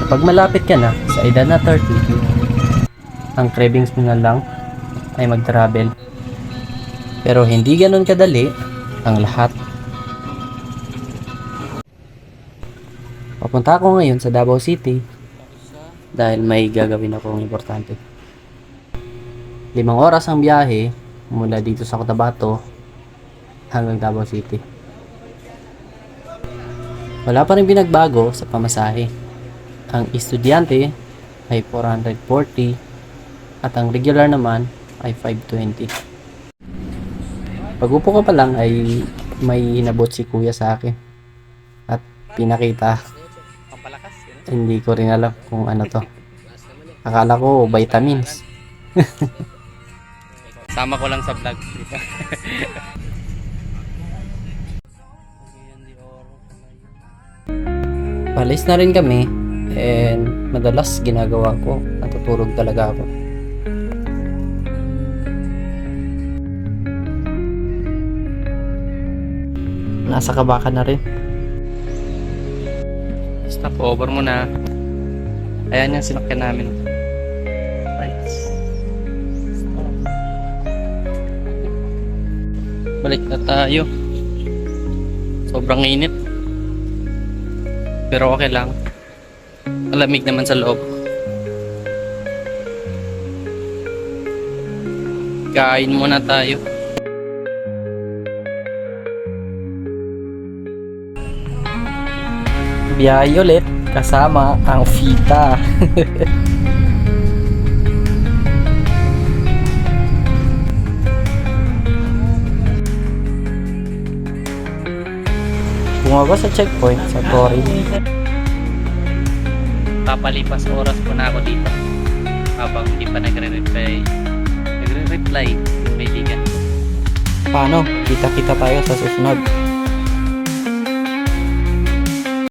Kapag malapit ka na sa edad na 30, ang cravings mo na lang ay mag-travel. Pero hindi ganun kadali ang lahat. Papunta ako ngayon sa Davao City dahil may gagawin akong importante. 5 oras ang biyahe mula dito sa Cotabato hanggang Davao City. Wala pa rin binagbago sa pamasahe. Ang estudyante ay 440 at ang regular naman ay 520. Pag-upo ko pa lang ay may hinabot si kuya sa akin at pinakita. Hindi ko rin alam kung ano to. Akala ko vitamins. Sama ko lang sa vlog dito. Palis na rin kami and madalas ginagawa ko, natutulog talaga ako. Nasa Kabakan na rin. Stop over muna. Ayan yung sinakyan namin. Right. Balik na tayo. Sobrang init. Pero okay lang. Malamig naman sa loob. Kain muna tayo. Biyahe ulit kasama ang Fita. Bumaba sa checkpoint sa Corin. Papalipas oras po na ako dito habang hindi pa nagre-reply yung kaibigan. Paano? Kita-kita tayo sa susunod.